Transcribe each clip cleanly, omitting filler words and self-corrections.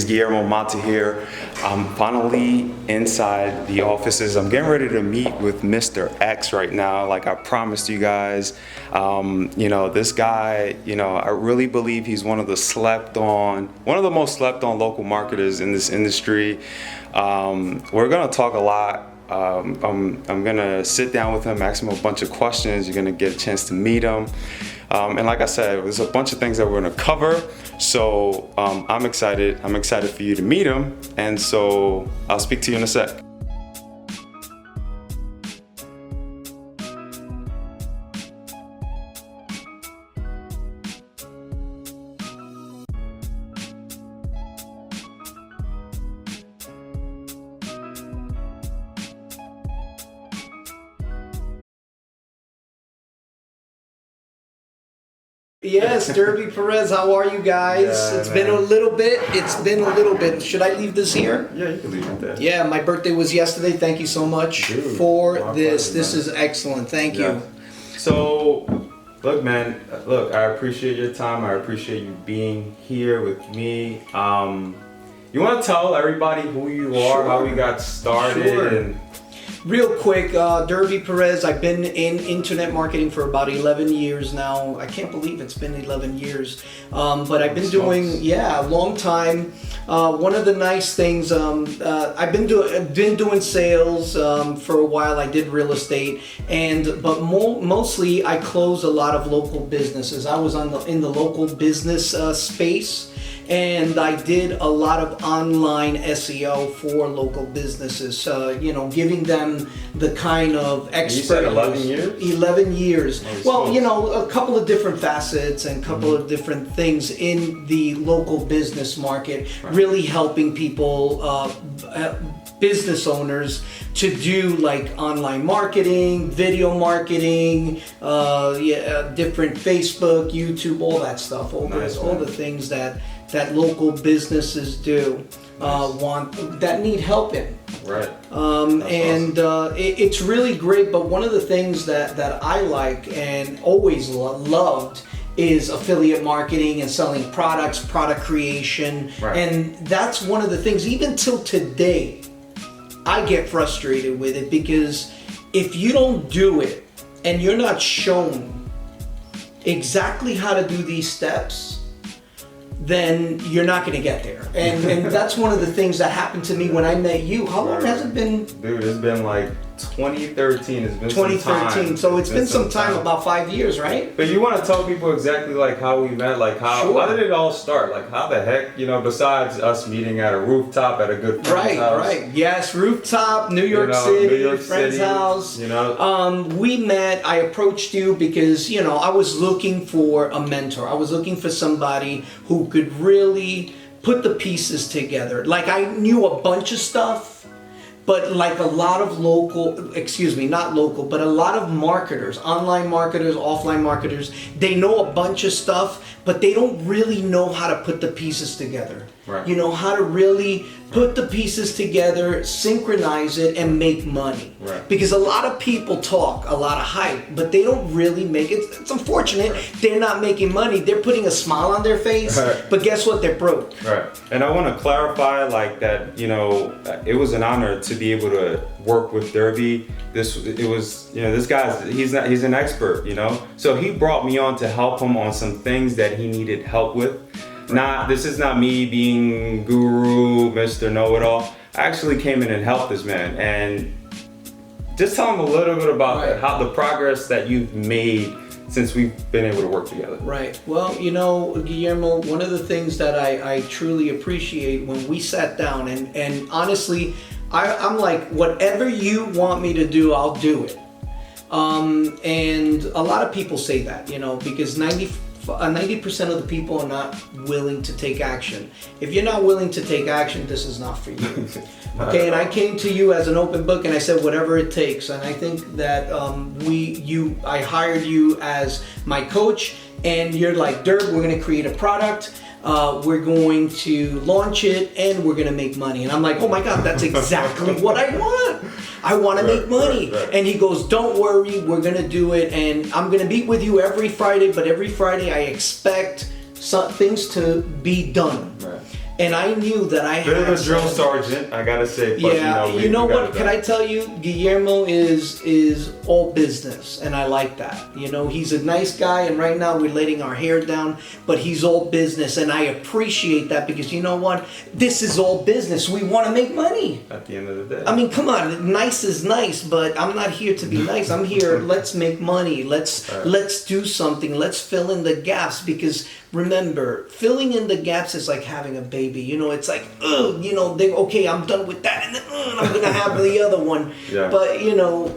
Guillermo Mata here. I'm finally inside the offices. I'm getting ready to meet with Mr. X right now, like I promised you guys. This guy, I really believe he's one of the most slept on local marketers in this industry. We're gonna talk a lot. I'm gonna sit down with him, ask him a bunch of questions. You're gonna get a chance to meet him. And like I said, there's a bunch of things that we're gonna cover. So I'm excited. I'm excited for you to meet him. And so I'll speak to you in a sec. Yes, Derby Perez, how are you guys? Yeah, It's been a little bit. Should I leave this here? Yeah, you can leave it there. Yeah, my birthday was yesterday. Thank you so much for this. This is excellent. Thank you. So, look, man, I appreciate your time. I appreciate you being here with me. You want to tell everybody who you are, how we got started? Sure. And Real quick, Derby Perez, I've been in internet marketing for about 11 years now. I can't believe it's been 11 years. But I've been doing, a long time. One of the nice things, I've been doing sales for a while. I did real estate, but mostly I close a lot of local businesses. I was in the local business space. And I did a lot of online SEO for local businesses, giving them the kind of expert. You said 11 years? 11 years. Oh, well, a couple of different facets and a couple of different things in the local business market, really helping people, business owners, to do like online marketing, video marketing, different Facebook, YouTube, all that stuff, all the things that local businesses do that need help in. right. It's really great, but one of the things that I like and always loved is affiliate marketing and selling products, product creation. Right. And that's one of the things, even till today, I get frustrated with it, because if you don't do it and you're not shown exactly how to do these steps, then you're not going to get there. And that's one of the things that happened to me when I met you. How long has it been? Dude, it's been like 2013. It's been 2013. some time. So it's been some time, about 5 years, right? But you want to tell people exactly like how we met, like how did it all start? Like how the heck, besides us meeting at a rooftop at a good friend's house. Right. Yes, rooftop, New York City, friend's house. We met, I approached you because, I was looking for a mentor. I was looking for somebody who could really put the pieces together. Like I knew a bunch of stuff, but like a lot of a lot of marketers, online marketers, offline marketers, they know a bunch of stuff, but they don't really know how to put the pieces together. Right. How to really put the pieces together, synchronize it, and make money. Right. Because a lot of people talk a lot of hype, but they don't really make it. It's unfortunate. Right. They're not making money. They're putting a smile on their face, but guess what? They're broke. Right. And I want to clarify like that, it was an honor to be able to work with Derby. This guy's, he's an expert, So he brought me on to help him on some things that he needed help with. This is not me being guru, Mr. Know-It-All. I actually came in and helped this man, and just tell him a little bit about how the progress that you've made since we've been able to work together. Right. Well, Guillermo, one of the things that I truly appreciate when we sat down, and honestly, I'm like, whatever you want me to do, I'll do it. And a lot of people say that, because 90% of the people are not willing to take action. If you're not willing to take action, this is not for you. Okay, and I came to you as an open book, and I said whatever it takes. And I think that I hired you as my coach, and you're like, Derb, we're gonna create a product. We're going to launch it, and we're going to make money. And I'm like, oh my God, that's exactly what I want. I want to make money. Right. And he goes, don't worry, we're going to do it. And I'm going to meet with you every Friday, but every Friday I expect things to be done. Right. And I knew that I Bit had of a drill some- sergeant, I gotta say. But, yeah, we you know got what? it Can done. I tell you, Guillermo is all business, and I like that. You know, he's a nice guy, and right now we're letting our hair down, but he's all business, and I appreciate that because you know what? This is all business. We want to make money. At the end of the day. I mean, come on, nice is nice, but I'm not here to be nice. I'm here, let's make money. Let's do something. Let's fill in the gaps because remember, filling in the gaps is like having a baby. You know, it's like, you know, okay, I'm done with that, and then I'm gonna have the other one. Yeah. But you know,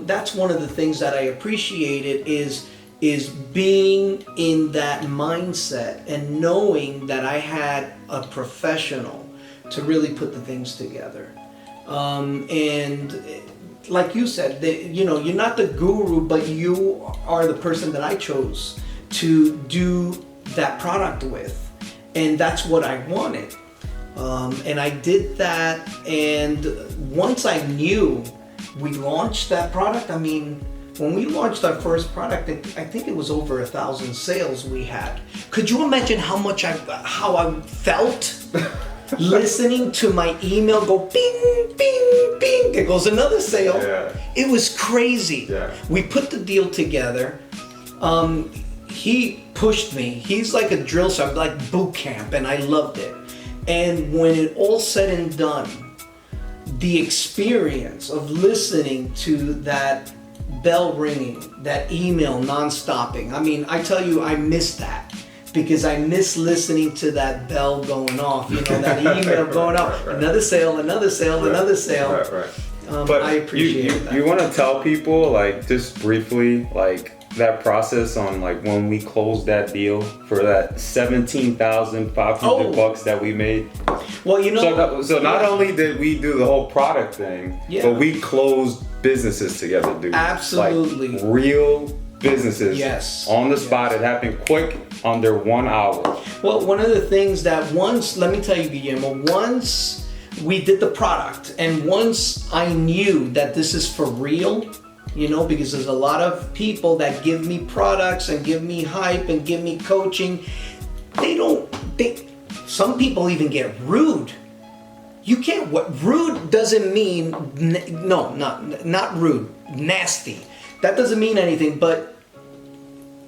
that's one of the things that I appreciated is being in that mindset and knowing that I had a professional to really put the things together. And like you said, you know, you're not the guru, but you are the person that I chose to do that product with. And that's what I wanted. And I did that. And once I knew we launched that product, I mean, when we launched our first product, I think it was over 1,000 sales we had. Could you imagine how I felt listening to my email go bing, bing, bing? There goes another sale. Yeah. It was crazy. Yeah. We put the deal together. He pushed me. He's like a drill sergeant, like boot camp, and I loved it. And when it all said and done, the experience of listening to that bell ringing, that email non-stopping. I mean, I tell you, I miss that because I miss listening to that bell going off, you know, that email going off, right. Another sale, another sale, Right. another sale. Right. But I appreciate that. You want to tell people, like, just briefly, like, that process on, like, when we closed that deal for that $17,500 bucks that we made. Well, you know, So not only did we do the whole product thing, Yeah. but we closed businesses together, dude. Absolutely. Like, real businesses. Yes. On the spot. Yes. It happened quick, under 1 hour. well, one of the things that let me tell you, Guillermo, once we did the product and once I knew that this is for real, you know, because there's a lot of people that give me products and give me hype and give me coaching. Some people even get rude. You can't, rude doesn't mean, not rude, nasty. That doesn't mean anything, but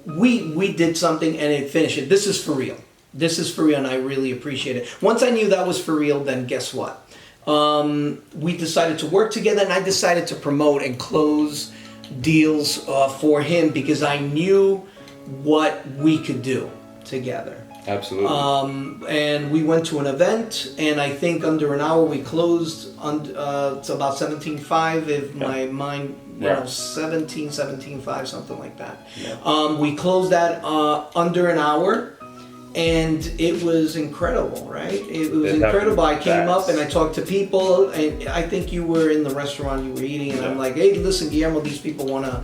we did something and it finished it. This is for real. This is for real and I really appreciate it. Once I knew that was for real, then guess what? We decided to work together and I decided to promote and close deals for him because I knew what we could do together. Absolutely. And we went to an event, and I think under an hour we closed. It's about 17.5, if my mind, you know, 17.5, something like that. Yeah. We closed that under an hour, and it was incredible, right? It was incredible. I came up and I talked to people, and I think you were in the restaurant, you were eating, and I'm like, hey, listen, Guillermo, these people want to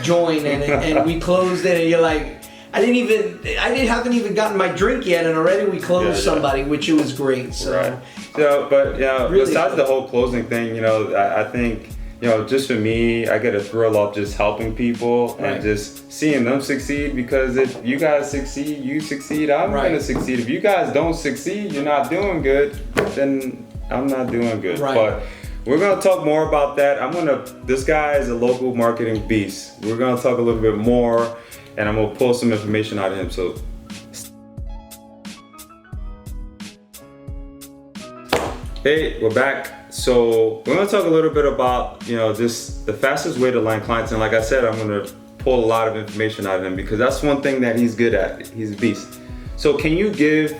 join, and we closed it, and you're like, I haven't even gotten my drink yet, and already we closed somebody, which it was great. So, right. So, but you know, really besides the whole closing thing, you know, I think, you know, just for me, I get a thrill of just helping people and just seeing them succeed. Because if you guys succeed, you succeed, I'm gonna succeed. If you guys don't succeed, you're not doing good, then I'm not doing good. Right. But we're gonna talk more about that. This guy is a local marketing beast. We're gonna talk a little bit more. And I'm gonna pull some information out of him. So, hey, we're back. So we're gonna talk a little bit about, you know, just the fastest way to land clients. And like I said, I'm gonna pull a lot of information out of him because that's one thing that he's good at. He's a beast. So can you give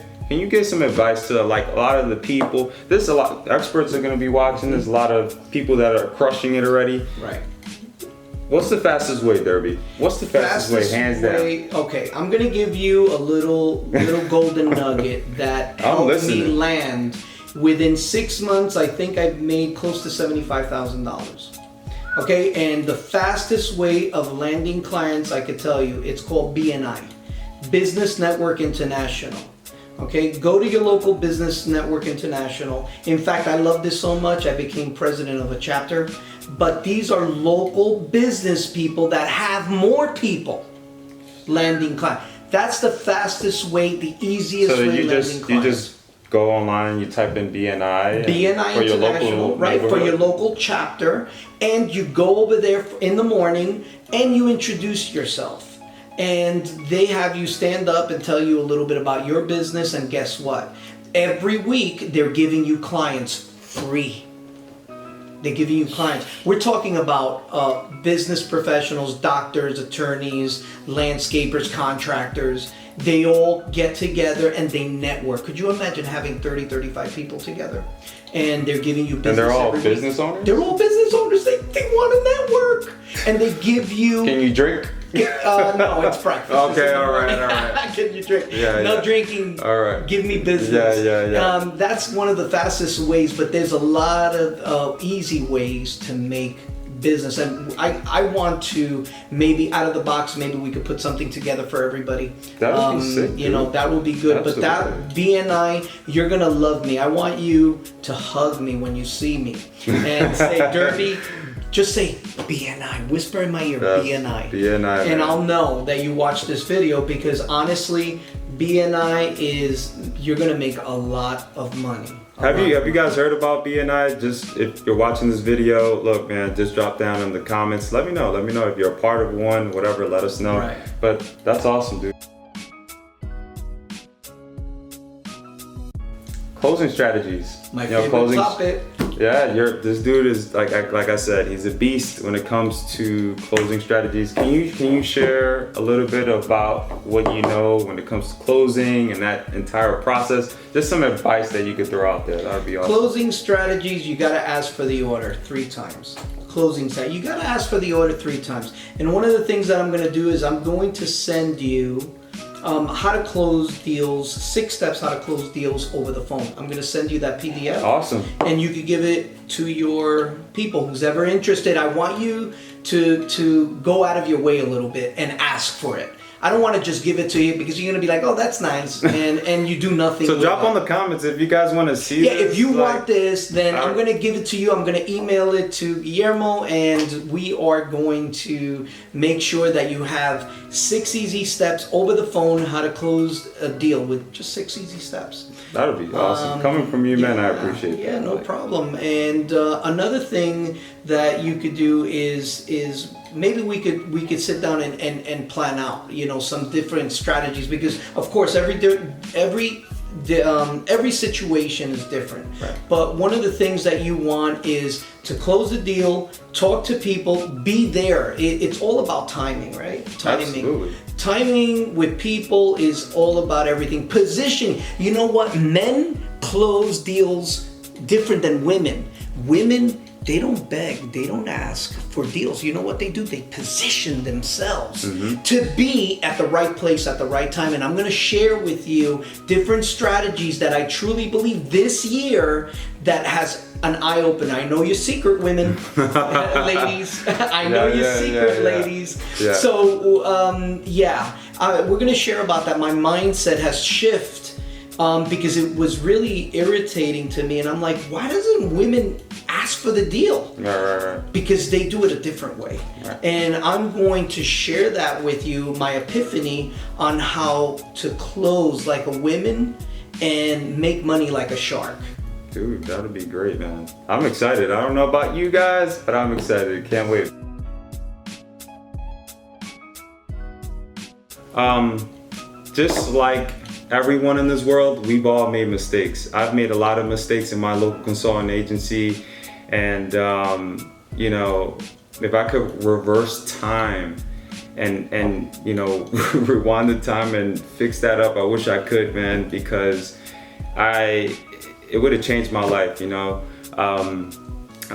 some advice to, like, a lot of the people? There's a lot of experts are gonna be watching. There's a lot of people that are crushing it already. Right. What's the fastest way, Derby? What's the fastest way, hands down? Okay, I'm gonna give you a little golden nugget that helped me land. Within 6 months, I think I've made close to $75,000. Okay, and the fastest way of landing clients, I could tell you, it's called BNI, Business Network International. Okay, go to your local Business Network International. In fact, I love this so much, I became president of a chapter. But these are local business people that have more people landing clients. That's the fastest way, the easiest way landing clients. You just go online, you type in BNI. BNI for your International, local right, for your neighborhood. local chapter, and you go over there in the morning and you introduce yourself. And they have you stand up and tell you a little bit about your business, and guess what? Every week they're giving you clients free. They're giving you clients. We're talking about business professionals, doctors, attorneys, landscapers, contractors. They all get together and they network. Could you imagine having 30, 35 people together? And they're giving you business. And they're all every business week. owners? They're all business owners. They want to network. And they give you... Can you drink? No, it's breakfast. Okay, all right. Can you drink? Yeah, no yeah. drinking. All right. Give me business. Yeah. That's one of the fastest ways, but there's a lot of easy ways to make business. And I want to, maybe out of the box, maybe we could put something together for everybody. That would be sick, You know, that would be good. Absolutely. But that BNI, you're going to love me. I want you to hug me when you see me and say, Derby, just say BNI. Whisper in my ear, BNI. BNI. And man. I'll know that you watched this video, because honestly, BNI is, you're going to make a lot of money. Have you guys heard about BNI? Just if you're watching this video, look, man, just drop down in the comments. Let me know. Let me know if you're a part of one, whatever. Let us know. Right. But that's awesome, dude. Closing strategies. My favorite topic. Yeah, this dude is like I said, he's a beast when it comes to closing strategies. Can you share a little bit about what you know when it comes to closing and that entire process? Just some advice that you could throw out there. That would be awesome. Closing strategies, you got to ask for the order 3 times. Closing side, you got to ask for the order 3 times. And one of the things that I'm going to do is I'm going to send you how to close deals, 6 steps how to close deals over the phone. I'm going to send you that PDF. Awesome. And you could give it to your people who's ever interested. I want you to go out of your way a little bit and ask for it. I don't want to just give it to you because you're going to be like, oh, that's nice, and you do nothing. So with drop it. on the comments if you guys want to see Yeah, this. if you want this, then I'm going to give it to you. I'm going to email it to Guillermo, and we are going to make sure that you have 6 easy steps over the phone how to close a deal with just 6 easy steps. That would be awesome. Coming from you, man, I appreciate that. Yeah, no problem. And another thing that you could do is maybe we could sit down and plan out, you know, some different strategies, because of course every situation is different. Right. But one of the things that you want is to close the deal, talk to people, be there. It's all about timing, right? Timing. Absolutely. Timing with people is all about everything. Positioning. You know what? Men close deals different than women. Women, they don't beg, they don't ask for deals. You know what they do? They position themselves to be at the right place at the right time. And I'm going to share with you different strategies that I truly believe this year that has an eye opener. I know your secret, women, ladies. I know your secret, ladies. Yeah. So, we're going to share about that. My mindset has shifted because it was really irritating to me. And I'm like, why doesn't women ask for the deal? Right. Because they do it a different way. Right. And I'm going to share that with you, my epiphany on how to close like a woman and make money like a shark. Dude, that would be great, man. I'm excited. I don't know about you guys, but I'm excited. Can't wait. Just like everyone in this world, we've all made mistakes. I've made a lot of mistakes in my local consulting agency. And, you know, if I could reverse time and you know, rewind the time and fix that up, I wish I could, man, because it would have changed my life, you know.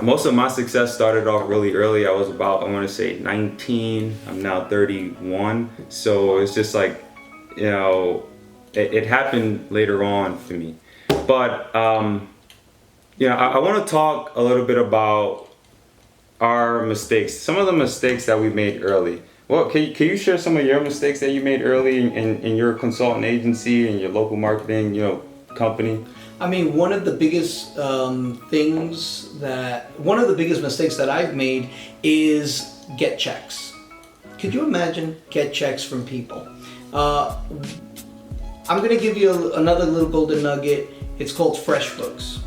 Most of my success started off really early. I was about, I want to say 19. I'm now 31. So it's just like, you know, it happened later on for me. But, you know, I want to talk a little bit about our mistakes. Some of the mistakes that we made early. Well, can you share some of your mistakes that you made early in your consulting agency and your local marketing, you know, company? I mean, one of the biggest mistakes that I've made is get checks. Could you imagine get checks from people? I'm going to give you another little golden nugget. It's called FreshBooks.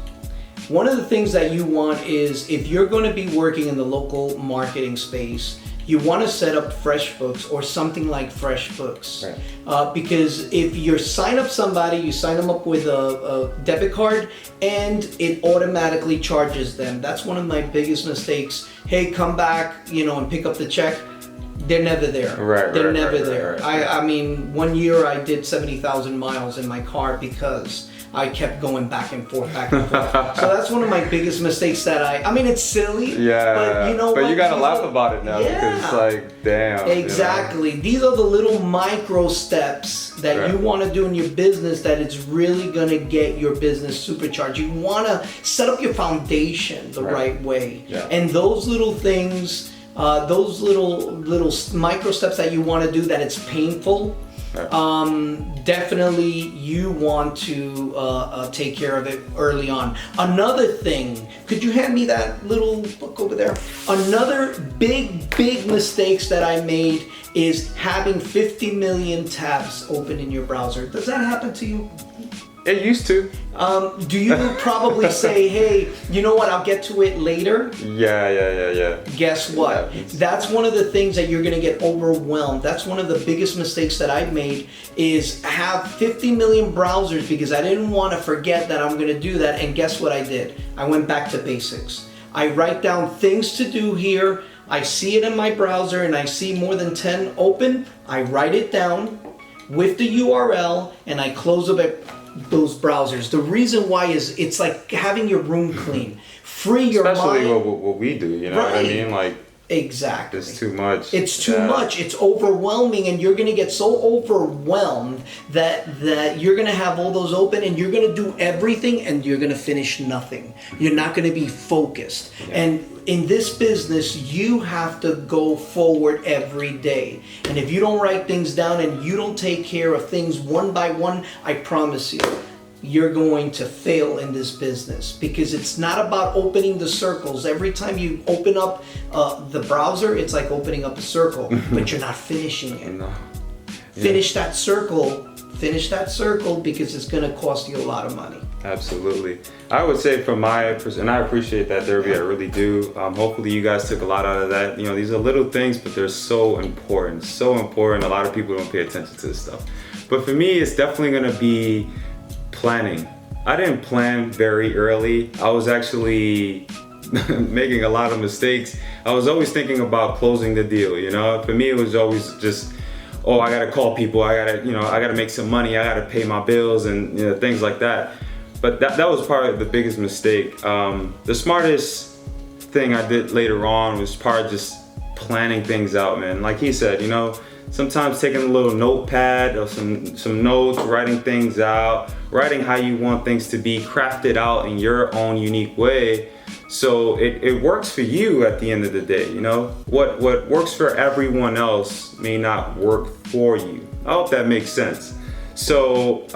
One of the things that you want is, if you're going to be working in the local marketing space, you want to set up FreshBooks or something like FreshBooks. Right. Because if you sign up somebody, you sign them up with a debit card and it automatically charges them. That's one of my biggest mistakes. Hey, come back, and pick up the check. They're never there. They're never there. I mean, 1 year I did 70,000 miles in my car because I kept going back and forth. So that's one of my biggest mistakes that I mean, it's silly. Yeah. But you know but what? you gotta laugh about it now because it's like, damn. Exactly. These are the little micro steps that you want to do in your business that it's really going to get your business supercharged. You want to set up your foundation the right way. Yeah. And those little things, those little micro steps that you want to do that it's painful, definitely you want to take care of it early on. Another thing, could you hand me that little book over there? Another big mistakes that I made is having 50 million tabs open in your browser. Does that happen to you? It used to. Do you probably say, hey, you know what, I'll get to it later? Yeah. Guess what? That's one of the things that you're gonna get overwhelmed. That's one of the biggest mistakes that I've made, is have 50 million browsers because I didn't want to forget that I'm gonna do that. And guess what I did? I went back to basics. I write down things to do here. I see it in my browser and I see more than 10 open. I write it down with the URL and I close up those browsers. The reason why is it's like having your room clean. Free your mind. Especially what we do, you know what I mean? Like, exactly. It's too much. It's too much. It's overwhelming, and you're gonna get so overwhelmed that you're gonna have all those open and you're gonna do everything and you're gonna finish nothing. You're not gonna be focused. And in this business, you have to go forward every day. And if you don't write things down and you don't take care of things one by one, I promise you, you're going to fail in this business, because it's not about opening the circles. Every time you open up the browser, it's like opening up a circle, but you're not finishing it. No. Finish that circle. Finish that circle, because it's going to cost you a lot of money. Absolutely. I would say from my perspective, and I appreciate that, Derby, I really do. Hopefully you guys took a lot out of that. These are little things, but they're so important. So important. A lot of people don't pay attention to this stuff. But for me, it's definitely going to be planning. I didn't plan very early. I was actually making a lot of mistakes. I was always thinking about closing the deal, For me, it was always just, oh, I gotta call people, I gotta make some money, I gotta pay my bills and things like that. But that was part of the biggest mistake. The smartest thing I did later on was part of just planning things out, man. Like he said, sometimes taking a little notepad or some notes, writing things out, writing how you want things to be crafted out in your own unique way. So it works for you at the end of the day, What works for everyone else may not work for you. I hope that makes sense. So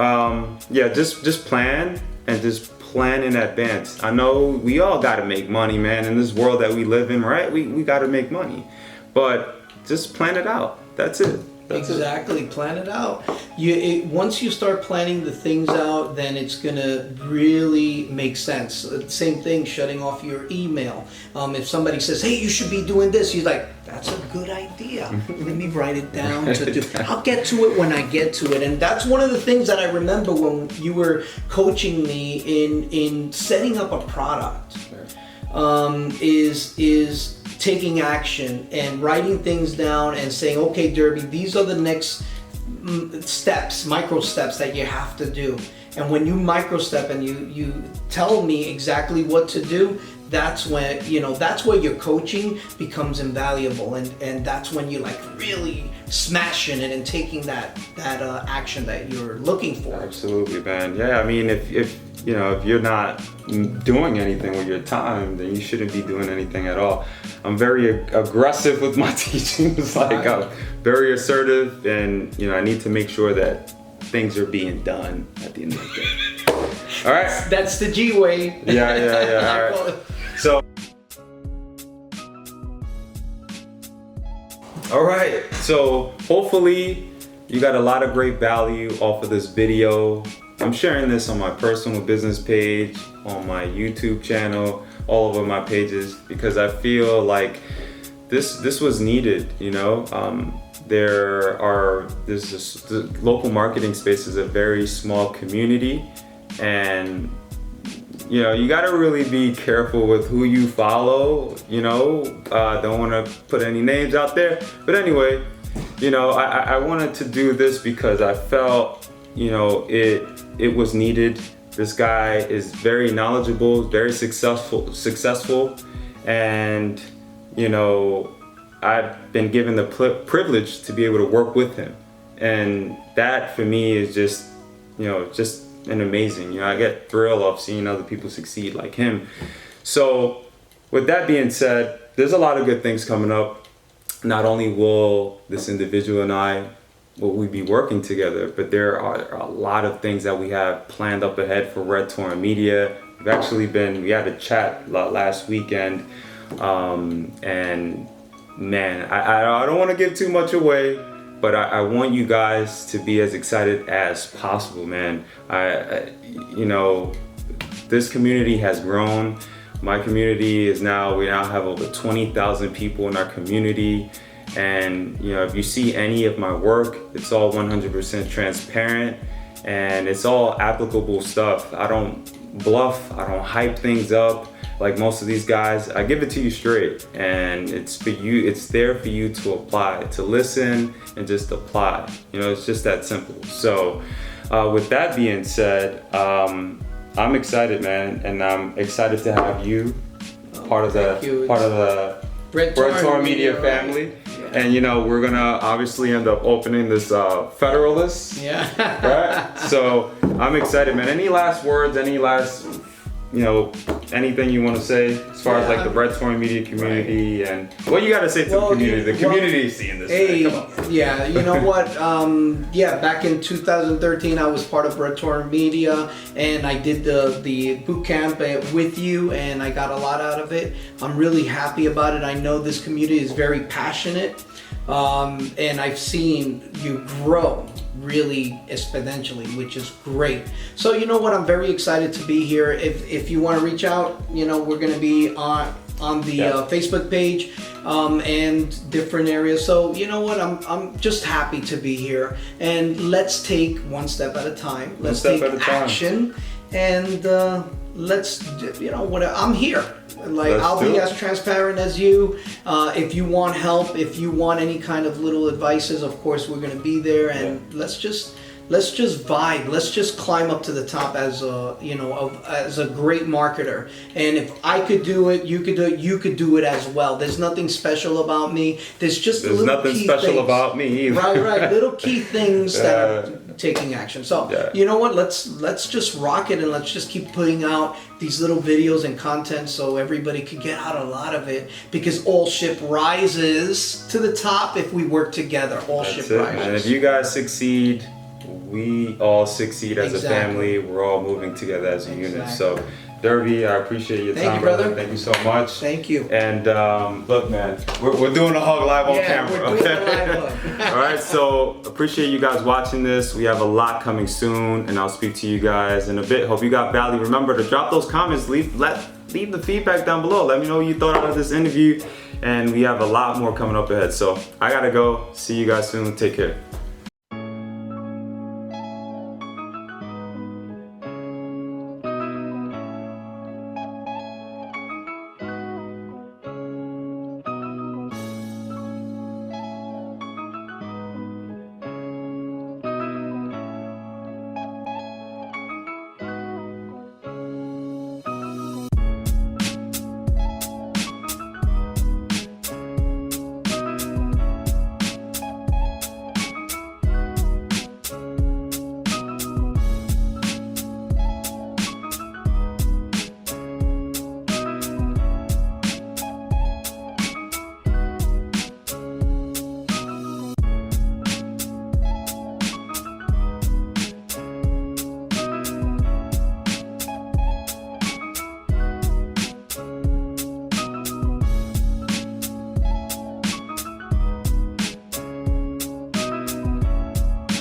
just plan, and just plan in advance. I know we all gotta make money, man, in this world that we live in, right? We gotta make money, but just plan it out. That's it. Exactly. Plan it out. Once you start planning the things out, then it's gonna really make sense. Same thing, shutting off your email. If somebody says, "Hey, you should be doing this," you're like, "That's a good idea. Let me write it down to do. I'll get to it when I get to it." And that's one of the things that I remember when you were coaching me in setting up a product. Is taking action and writing things down and saying, okay, Derby, these are the next steps, micro steps that you have to do. And when you micro step and you tell me exactly what to do, that's when, that's where your coaching becomes invaluable. And that's when you're like really smashing it and taking that action that you're looking for. Absolutely, man. Yeah, I mean, if you're not doing anything with your time, then you shouldn't be doing anything at all. I'm very aggressive with my teachings. I'm very assertive, and I need to make sure that things are being done at the end of the day. All right. That's the G way. Yeah. All right. So. All right. So hopefully you got a lot of great value off of this video. I'm sharing this on my personal business page, on my YouTube channel, all over my pages, because I feel like this was needed, you know. The local marketing space is a very small community, and you know, you got to really be careful with who you follow, you know. Don't want to put any names out there, but anyway, you know, I wanted to do this because I felt, you know, it was needed. This guy is very knowledgeable, very successful, and you know, I've been given the privilege to be able to work with him, and that for me is just, you know, just an amazing, you know, I get thrill of seeing other people succeed like him. So with that being said, there's a lot of good things coming up. Not only will this individual and I, will we be working together, but there are a lot of things that we have planned up ahead for Red Torrent Media. We had a chat last weekend, and man, I don't want to give too much away, but I want you guys to be as excited as possible, man. You know, this community has grown. My community we now have over 20,000 people in our community. And you know, if you see any of my work, it's all 100% transparent, and it's all applicable stuff. I don't bluff, I don't hype things up like most of these guys. I give it to you straight, and it's for you. It's there for you to apply, to listen and just apply. You know, it's just that simple. So with that being said, I'm excited, man, and I'm excited to have you part of the Red Torrent Media family. Yeah. And you know, we're gonna obviously end up opening this Federalist. Yeah. Right? So I'm excited, man. Any last words, you know, anything you want to say as far as like the Red Torrent Media community, and what you got to say to the community? The community is seeing this. Hey, Come on. yeah, you know what? Back in 2013, I was part of Red Torrent Media, and I did the boot camp with you, and I got a lot out of it. I'm really happy about it. I know this community is very passionate, and I've seen you grow really exponentially, which is great. So you know what, I'm very excited to be here. If you want to reach out, you know, we're going to be on the Facebook page and different areas. So you know what, I'm just happy to be here, and let's take one step at a time. Let's take action, and let's, you know what, I'm here. Like, I'll be as transparent as you. If you want help, if you want any kind of little advices, of course we're going to be there. And let's just vibe. Let's just climb up to the top as a, you know, as a great marketer. And if I could do it, you could do it. You could do it as well. There's nothing special about me. There's nothing special about me either. Right. Little key things that are taking action. So you know what? Let's just rock it, and let's just keep putting out these little videos and content so everybody could get out a lot of it, because all ship rises to the top if we work together. All ship rises. And if you guys succeed, we all succeed as a family. We're all moving together as a unit. So Derby, I appreciate your time, brother. Thank you so much. Thank you. And look, man, we're doing a hug live on camera. We're doing a live hug. All right, so appreciate you guys watching this. We have a lot coming soon, and I'll speak to you guys in a bit. Hope you got value. Remember to drop those comments. Leave the feedback down below. Let me know what you thought of this interview, and we have a lot more coming up ahead. So I gotta go. See you guys soon. Take care.